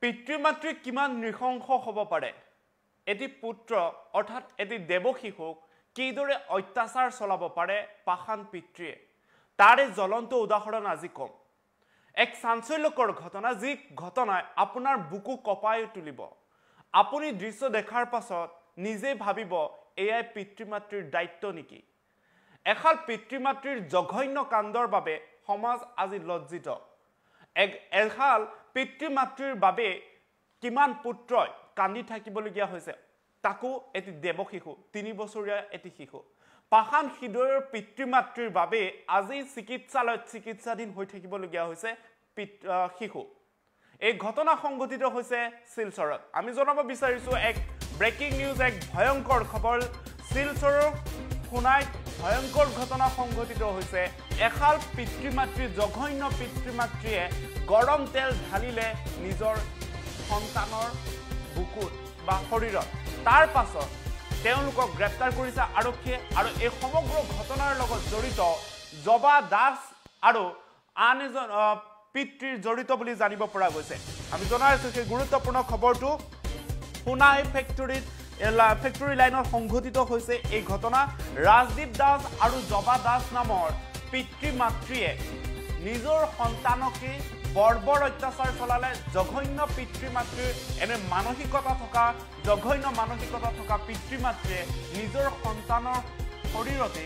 পিতৃ মাতৃ কিমান নৃশংস হ'ব পাৰে এটি পুত্ৰ অৰ্থাৎ এটি দেৱ শিশুক কিদৰে অত্যাচাৰ চলাব পাৰে পাখান পিতৃয়ে তাৰে জ্বলন্ত উদাহৰণ আজি কম এক চাঞ্চল্যকৰ ঘটনা যি ঘটনায় আপোনাৰ বুকু কঁপাই তুলিব আপুনি দৃশ্য দেখাৰ পাছত নিজে ভাবিব এয়াই পিতৃ মাতৃৰ দায়িত্ব নেকি এখাল পিতৃ মাতৃৰ জঘন্য কাণ্ডৰ বাবে সমাজ আজি লজ্জিত এখাল পিতৃ মাতৃৰ বাবে কিমান পুত্ৰই কান্দি থাকিবলগীয়া হৈছে তাকো এটি দেৱ শিশু 3 বছৰীয়া এটি শিশু পাখান হৃদয়ৰ পিতৃ মাতৃৰ বাবে আজি চিকিৎসালয়ত চিকিৎসাধীন হৈ থাকিবলগীয়া হৈছে শিশু এই ঘটনা সংঘটিত হৈছে শিলচৰত আমি জনাব বিচাৰিছো এক ব্ৰেকিং নিউজ এক ভয়ংকৰ খবৰ শিলচৰৰ খুনাইত ভয়ংকৰ ঘটনা সংঘটিত হৈছে এখাল পিতৃ মাতৃ জঘন্য পিতৃ মাতৃয়ে গৰম তেল ঢালিলে নিজৰ সন্তানৰ বুকুত বা শৰীৰত তাৰ পাছত তেওঁলোকক গ্ৰেপ্তাৰ কৰিছে আৰক্ষীয়ে আৰু এই সমগ্ৰ ঘটনাৰ লগত জড়িত জবা দাস আৰু আন এজন পিতৃৰ জড়িত বুলি জানিব পৰা গৈছে আমি জনাইছো যে গুৰুত্বপূৰ্ণ খবৰটো পুনাই ফেক্টৰী লাইনত সংঘটিত হৈছে এই ঘটনা ৰাজদীপ দাস আৰু জবা দাস নামৰ পিতৃ মাতৃয়ে নিজৰ সন্তানকে বৰ্বৰ অত্যাচাৰ চলালে জঘন্য পিতৃ মাতৃৰ এনে মানসিকতা থকা জঘন্য মানসিকতা থকা পিতৃ মাতৃয়ে নিজৰ সন্তানৰ শৰীৰতে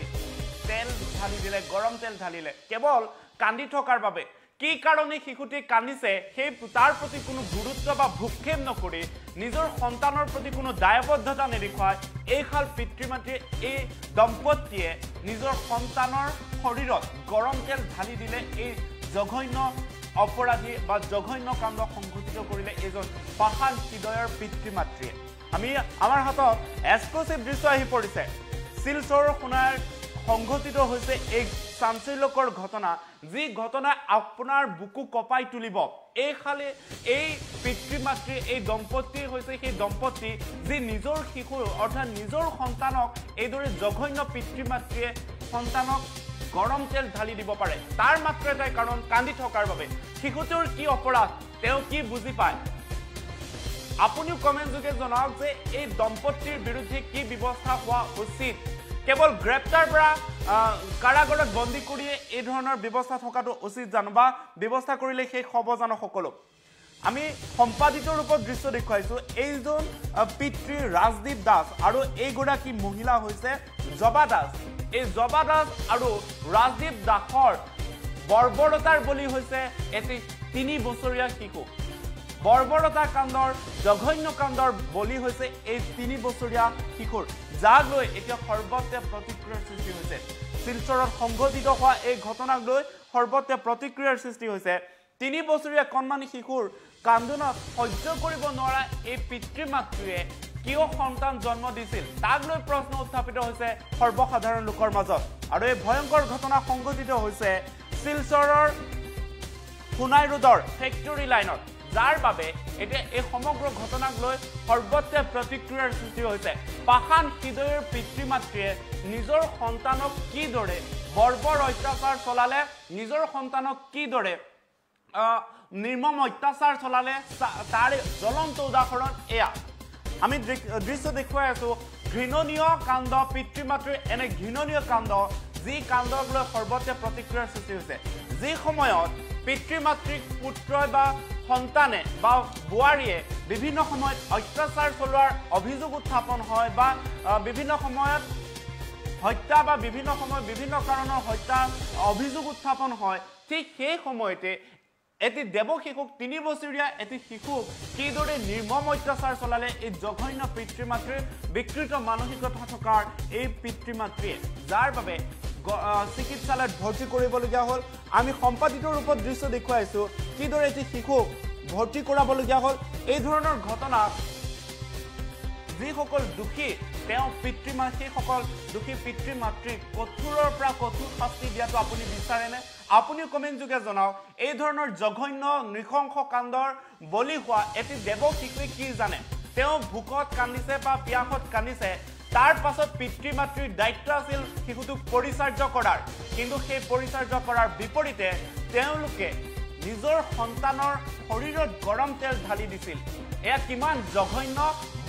তেল ঢালি দিলে গৰম তেল ঢালিলে কেৱল কান্দি থকাৰ বাবে কি কাৰণে শিশুটি কান্দিছে সেই তাৰ প্ৰতি কোনো গুৰুত্ব বা ভূক্ষেপ নকৰি নিজৰ সন্তানৰ প্ৰতি কোনো দায়বদ্ধতা নেদেখুৱাই এইখাল পিতৃ মাতৃয়ে এই দম্পতীয়ে নিজৰ সন্তানৰ শৰীৰত গৰম তেল ঢালি দিলে এই জঘন্য অপৰাধী বা জঘন্য কাণ্ড সংঘটিত কৰিলে এজন পাখান হৃদয়ৰ পিতৃ মাতৃয়ে আমি আমাৰ হাতত এক্সক্লুসিভ দৃশ্য আহি পৰিছে শিলচৰৰ খুনাৰ সংঘটিত হৈছে এক চাঞ্চল্যকৰ ঘটনা যি ঘটনা আপোনাৰ বুকু কঁপাই তুলিব এই পিতৃ মাতৃ এই দম্পতি হৈছে সেই দম্পতি যি নিজৰ শিশু অৰ্থাৎ নিজৰ সন্তানক এইদৰে জঘন্য পিতৃ মাতৃয়ে সন্তানক গৰম তেল ঢালি দিব পাৰে তাৰ মাত্ৰ এটাই কাৰণ কান্দি থকাৰ বাবে শিশুটোৰ কি অপৰাধ তেওঁ কি বুজি পায় আপুনিও কমেন্ট যোগে জনাওক যে এই দম্পতিৰ বিৰুদ্ধে কি ব্যৱস্থা হোৱা উচিত কেৱল গ্ৰেপ্তাৰ পৰা কাৰাগাৰত বন্দী কৰি এই ধৰণৰ ব্যৱস্থা থকাটো উচিত জানো বা ব্যৱস্থা কৰিলে সেই হ'ব জানো সকলো আমি সম্পাদিত ৰূপত দৃশ্য দেখুৱাইছো এইজন পিতৃ ৰাজদীপ দাস আৰু এইগৰাকী মহিলা হৈছে জবা দাস এই জবা দাস আৰু ৰাজদীপ দাসৰ বৰ্বৰতাৰ বলি হৈছে এটি 3 বছৰীয়া শিশু বৰ্বৰতা কাণ্ডৰ জঘন্য কাণ্ডৰ বলি হৈছে এই 3 বছৰীয়া শিশুৰ যাক লৈ এতিয়া সৰ্বত্ৰে প্ৰতিক্ৰিয়াৰ সৃষ্টি হৈছে শিলচৰত সংঘটিত হোৱা এই ঘটনাক লৈ সৰ্বত্ৰে প্ৰতিক্ৰিয়াৰ সৃষ্টি হৈছে 3 বছৰীয়া কণমানি শিশুৰ কান্দোনত সহ্য কৰিব নোৱাৰা এই পিতৃ মাতৃয়ে কিয় সন্তান জন্ম দিছিল তাক লৈ প্ৰশ্ন উত্থাপিত হৈছে সৰ্বসাধাৰণ লোকৰ মাজত আৰু এই ভয়ংকৰ ঘটনা সংঘটিত হৈছে শিলচৰৰ খুনাই ৰোডৰ ফেক্টৰী লাইনত যাৰ বাবে এতিয়া এই সমগ্ৰ ঘটনাক লৈ সৰ্বত্ৰে প্ৰতিক্ৰিয়াৰ সৃষ্টি হৈছে পাখান হৃদয়ৰ পিতৃ মাতৃয়ে নিজৰ সন্তানক কিদৰে বৰ্বৰ অত্যাচাৰ চলালে নিজৰ সন্তানক কিদৰে নিৰ্মম অত্যাচাৰ চলালে তাৰ জ্বলন্ত উদাহৰণ এয়া আমি দৃশ্য দেখুৱাই আছো ঘৃণনীয় কাণ্ড পিতৃ মাতৃৰ এনে ঘৃণনীয় কাণ্ড যি কাণ্ডক লৈ সৰ্বত্ৰে প্ৰতিক্ৰিয়াৰ সৃষ্টি হৈছে যি সময়ত পিতৃ মাতৃক পুত্ৰই বা সন্তানে বা বোৱাৰীয়ে বিভিন্ন সময়ত অত্যাচাৰ চলোৱাৰ অভিযোগ উত্থাপন হয় বা বিভিন্ন সময়ত হত্যা বা বিভিন্ন সময়ত বিভিন্ন কাৰণৰ হত্যা অভিযোগ উত্থাপন হয় ঠিক সেই সময়তে এটি দেৱ শিশুক 3 বছৰীয়া এটি শিশুক কিদৰে নিৰ্মম অত্যাচাৰ চলালে এই জঘন্য পিতৃ মাতৃৰ বিকৃত মানসিকতা থকাৰ এই পিতৃ মাতৃয়ে যাৰ বাবে চিকিৎসালয়ত ভৰ্তি কৰিবলগীয়া হ'ল আমি সম্পাদিত ৰূপত দৃশ্য দেখুৱাইছো কিদৰে এটি শিশুক ভৰ্তি কৰাবলগীয়া হ'ল এই ধৰণৰ ঘটনা যিসকল দুখী তেওঁ পিতৃ মাতৃসকল দুখী পিতৃ মাতৃক কঠোৰৰ পৰা কঠোৰ শাস্তি দিয়াটো আপুনি বিচাৰেনে আপুনিও কমেন্ট যোগে জনাওক এই ধৰণৰ জঘন্য নৃশংস কাণ্ডৰ বলি হোৱা এটি দেৱ শিশুৱে কি জানে তেওঁ ভুকত কান্দিছে বা পিয়াসত কান্দিছে তাৰ পাছত পিতৃ মাতৃৰ দায়িত্ব আছিল শিশুটোক পৰিচৰ্যা কৰাৰ কিন্তু সেই পৰিচৰ্যা কৰাৰ বিপৰীতে তেওঁলোকে নিজৰ সন্তানৰ শৰীৰত গৰম তেল ঢালি দিছিল এয়া কিমান জঘন্য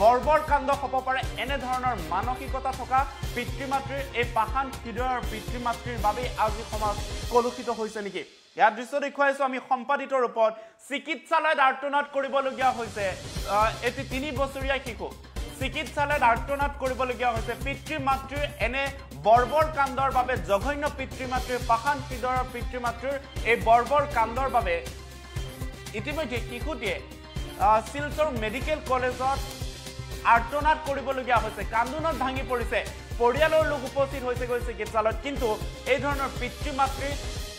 বৰ্বৰ কাণ্ড হ'ব পাৰে এনেধৰণৰ মানসিকতা থকা পিতৃ মাতৃৰ এই পাষাণ হৃদয়ৰ পিতৃ মাতৃৰ বাবে আজি সমাজ কলুষিত হৈছে নেকি ইয়াৰ দৃশ্য দেখুৱাইছো আমি সম্পাদিত ৰূপত চিকিৎসালয়ত আৰ্তনাদ কৰিবলগীয়া হৈছে এটি 3 বছৰীয়া শিশু চিকিৎসালয়ত আৰ্তনাদ কৰিবলগীয়া হৈছে পিতৃ মাতৃৰ এনে বৰ্বৰ কাণ্ডৰ বাবে জঘন্য পিতৃ মাতৃৰ পাষাণ হৃদয়ৰ পিতৃ মাতৃৰ এই বৰ্বৰ কাণ্ডৰ বাবে ইতিমধ্যে শিশুটিয়ে শিলচৰ মেডিকেল কলেজত আৰ্তনাদ কৰিবলগীয়া হৈছে কান্দোনত ভাঙি পৰিছে পৰিয়ালৰ লোক উপস্থিত হৈছে চিকিৎসালয়ত কিন্তু এই ধৰণৰ পিতৃ মাতৃ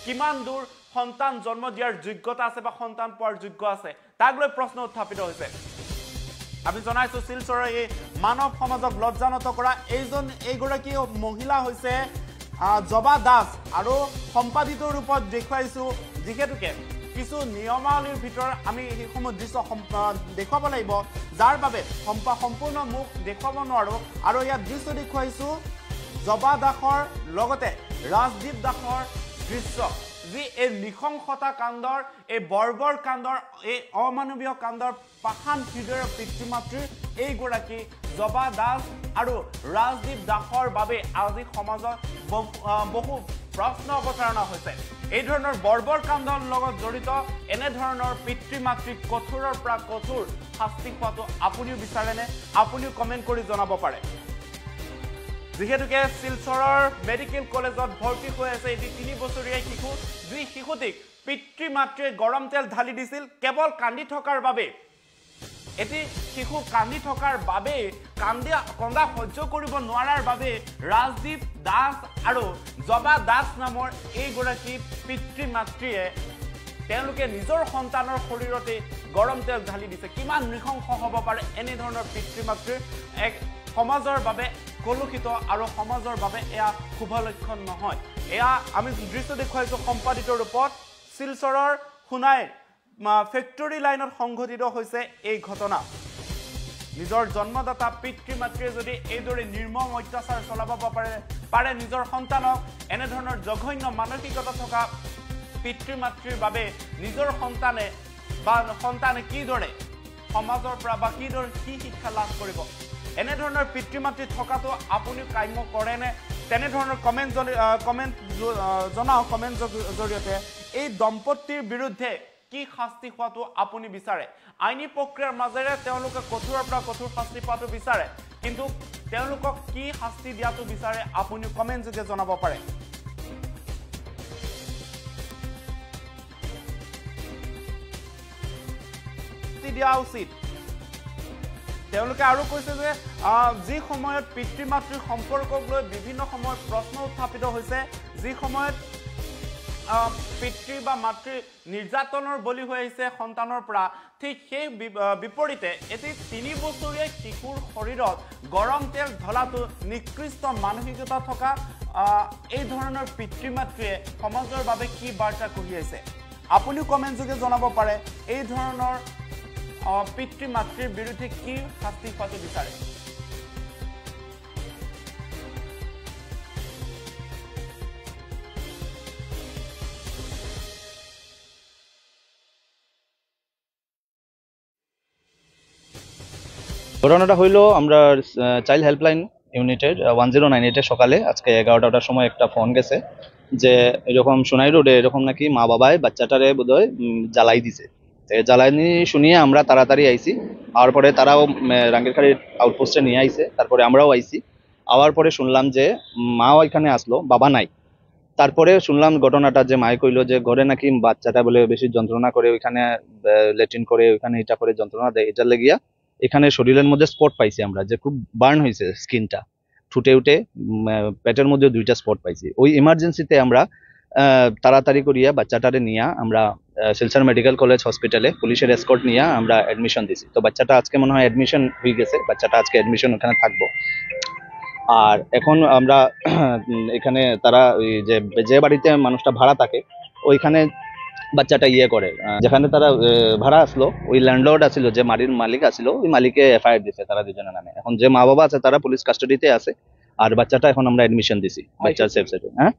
কিমান দূৰ সন্তান জন্ম দিয়াৰ যোগ্যতা আছে বা সন্তান পোৱাৰ যোগ্য আছে তাক লৈ প্ৰশ্ন উত্থাপিত হৈছে আমি জনাইছো শিলচৰৰ এই মানৱ সমাজক লজ্জানত কৰা এইগৰাকী মহিলা হৈছে জবা দাস আৰু সম্পাদিত ৰূপত দেখুৱাইছো যিহেতুকে কিছু নিয়মাৱলীৰ ভিতৰত আমি এইসমূহ দৃশ্য দেখুৱাব লাগিব যাৰ বাবে সম্পূৰ্ণ মুখ দেখুৱাব নোৱাৰো আৰু ইয়াত দৃশ্য দেখুৱাইছো জবা দাসৰ লগতে ৰাজদীপ দাসৰ দৃশ্য যি এই নৃশংসতা কাণ্ডৰ এই বৰ্বৰ কাণ্ডৰ এই অমানৱীয় কাণ্ডৰ পাষাণ হৃদয়ৰ পিতৃ মাতৃৰ এইগৰাকী জবা দাস আৰু ৰাজদীপ দাসৰ বাবে আজি সমাজত বহু প্ৰশ্ন অৱতাৰণা হৈছে এই ধৰণৰ বৰ্বৰ কাণ্ডৰ লগত জড়িত এনেধৰণৰ পিতৃ মাতৃক কঠোৰৰ পৰা কঠোৰ শাস্তি পোৱাটো আপুনিও বিচাৰেনে আপুনিও কমেণ্ট কৰি জনাব পাৰে যিহেতুকে শিলচৰৰ মেডিকেল কলেজত ভৰ্তি হৈ আছে এটি 3 বছৰীয়া শিশু যি শিশুটিক পিতৃ মাতৃয়ে গৰম তেল ঢালি দিছিল কেৱল কান্দি থকাৰ বাবে এটি শিশু কান্দি থকাৰ বাবে কন্দা সহ্য কৰিব নোৱাৰাৰ বাবে ৰাজদীপ দাস আৰু জবা দাস নামৰ এইগৰাকী পিতৃ মাতৃয়ে তেওঁলোকে নিজৰ সন্তানৰ শৰীৰতে গৰম তেল ঢালি দিছে কিমান নৃশংস হ'ব পাৰে এনে ধৰণৰ পিতৃ মাতৃৰ এক সমাজৰ বাবে কলুষিত আৰু সমাজৰ বাবে এয়া শুভ লক্ষণ নহয় এয়া আমি দৃশ্য দেখুৱাইছো সম্পাদিত ৰূপত শিলচৰৰ সোণাই ফেক্টৰী লাইনত সংঘটিত হৈছে এই ঘটনা নিজৰ জন্মদাতা পিতৃ মাতৃয়ে যদি এইদৰে নিৰ্মম অত্যাচাৰ চলাব পাৰে নিজৰ সন্তানক এনে ধৰণৰ জঘন্য মানসিকতা থকা পিতৃ মাতৃৰ বাবে নিজৰ সন্তানে কিদৰে সমাজৰ পৰা বা কিদৰে কি শিক্ষা লাভ কৰিব এনে ধৰণৰ পিতৃ মাতৃ থকাটো আপুনি কাম্য কৰেনে তেনে ধৰণৰ কমেণ্ট জনাওক কমেণ্ট জৰিয়তে এই দম্পতিৰ বিৰুদ্ধে কি শাস্তি হোৱাটো আপুনি বিচাৰে আইনী প্ৰক্ৰিয়াৰ মাজেৰে তেওঁলোকে কঠোৰৰ পৰা কঠোৰ শাস্তি পোৱাটো বিচাৰে কিন্তু তেওঁলোকক কি শাস্তি দিয়াটো বিচাৰে আপুনি কমেণ্ট যোগে জনাব পাৰে দিয়া উচিত তেওঁলোকে আৰু কৈছে যে যি সময়ত পিতৃ মাতৃৰ সম্পৰ্কক লৈ বিভিন্ন সময়ত প্ৰশ্ন উত্থাপিত হৈছে যি সময়ত পিতৃ বা মাতৃ নিৰ্যাতনৰ বলি হৈ আহিছে সন্তানৰ পৰা ঠিক সেই বিপৰীতে এটি 3 বছৰীয়া শিশুৰ শৰীৰত গৰম তেল ঢলাটো নিকৃষ্ট মানসিকতা থকা এই ধৰণৰ পিতৃ মাতৃয়ে সমাজৰ বাবে কি বাৰ্তা কঢ়িয়াইছে আপুনিও কমেণ্ট যোগে জনাব পাৰে এই ধৰণৰ পিতৃ মাতৃৰ বিৰুদ্ধে কি শাস্তি হোৱাটো বিচাৰে ঘটনাটা হইল আমরা চাইল্ড হেল্পলাইন ইউনিটের 1098 সকালে আজকে 11টার সময় একটা ফোন গেছে যে এরকম সোনাই রোডে এরকম নাকি মা বাবায় বাচ্চাটারে বোধহয় জ্বালাই দিছে জ্বালানি শুনিয়ে আমরা তাড়াতাড়ি আইছি আর পরে তারাও রাঙ্গিরখাড়ির আউটপোস্টে নিয়ে আইছে তারপরে আমরাও আইছি আওয়ার পরে শুনলাম যে মাও এখানে আসলো বাবা নাই তারপরে শুনলাম ঘটনাটা যে মাই কইলো যে ঘরে নাকি বাচ্চাটা বলে বেশি যন্ত্রণা করে ওইখানে ল্যাট্রিন করে ওইখানে এটা করে যন্ত্রণা দেয় এটার লেগিয়া এখানে শরীরের মধ্যে স্পট পাইছি আমরা যে খুব বার্ন হয়েছে স্কিনটা ঠুটে উঠে পেটের মধ্যে 2টা স্পট পাইছি ওই ইমার্জেন্সিতে আমরা তাড়াতাড়ি করিয়া বাচ্চাটারে নিয়ে আমরা শিলচর মেডিকেল কলেজ হসপিটালে পুলিশের এসকর্ট নিয়ে আমরা অ্যাডমিশন দিছি তো বাচ্চাটা আজকে মনে হয় অ্যাডমিশন হয়ে গেছে বাচ্চাটা আজকে অ্যাডমিশন ওখানে থাকবো আর এখন আমরা এখানে তারা ওই যে বাড়িতে মানুষটা ভাড়া থাকে ওইখানে বাচ্চাটা ইয়ে করে যেখানে তারা ভাড়া আসলো ওই ল্যান্ডলর্ড আসলো যে বাড়ির মালিক আসলো ওই মালিকে এফআইআর দিছে তারা দুজনের নামে এখন যে মা বাবা আছে তারা পুলিশ কাস্টাডিতে আছে আর বাচ্চাটা এখন আমরা এডমিশন দিছি বাচ্চার সেফ সাইডে। হ্যাঁ,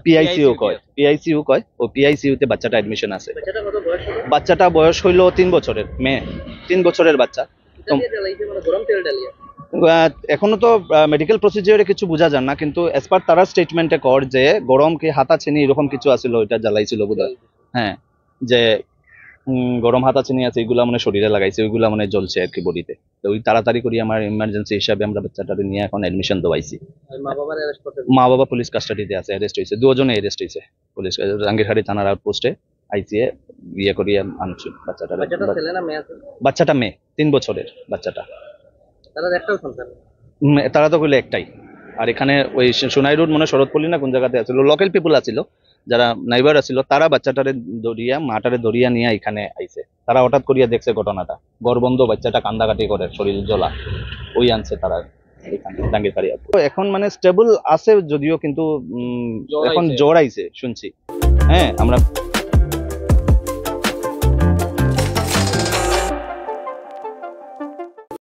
পিআইসিইউ কয় ও পিআইসিইউ তে বাচ্চাটা এডমিশন আছে। বাচ্চাটা বয়স হইলো 3 বছরের, মেয়ে 3 বছরের বাচ্চা। এখনো তো মেডিকেল প্রসিজিওরে কিছু বোঝা যান না, কিন্তু এস পার তারা স্টেটমেন্টে কর যে গরম কি হাতা চিনি এরকম কিছু আছিল, ওইটা জ্বালাইছিল বোধহয়। হ্যাঁ, যে গরম হাতা চিনি আছে এগুলা মানে শরীরে লাগাইছে, ওইগুলা মানে জ্বলছে আর কি বডিতে। তো ওই তাড়াতাড়ি করে আমার ইমার্জেন্সি হিসাবে আমরা বাচ্চাটাকে নিয়ে এখন এডমিশন দেওয়াইছি। মা বাবা পুলিশ কাস্টাডিতে আছে, অ্যারেস্ট হয়েছে, দুজনে অ্যারেস্ট হয়েছে পুলিশ জাঙ্গিরহাটি থানার আউটপোস্টে আইসিএ বিয়ে করিয়ে আনছি বাচ্চাটা। বাচ্চাটা মেয়ে 3 বছরের বাচ্চাটা। তারা তো কইলে একটাই। আর এখানে ওই সোনাই রোড মনে শরৎপল্লী না কোন জায়গাতে আছিল, লোকাল পিপুল আছিল যারা নাইবার আছিল, তারা বাচ্চাটারে ধরিয়া মাটারে ধরিয়া নিয়ে এখানে আইছে। তারা হঠাৎ করিয়া দেখছে ঘটনাটা, গড়বন্ধ বাচ্চাটা কান্দাকাটি করে, শরীর জ্বলা, ওই আনছে তারা এখানে জাঙ্গিরহাটি। এখন মানে স্টেবল আছে যদিও, কিন্তু এখন জ্বর আইছে শুনছি। হ্যাঁ, আমরা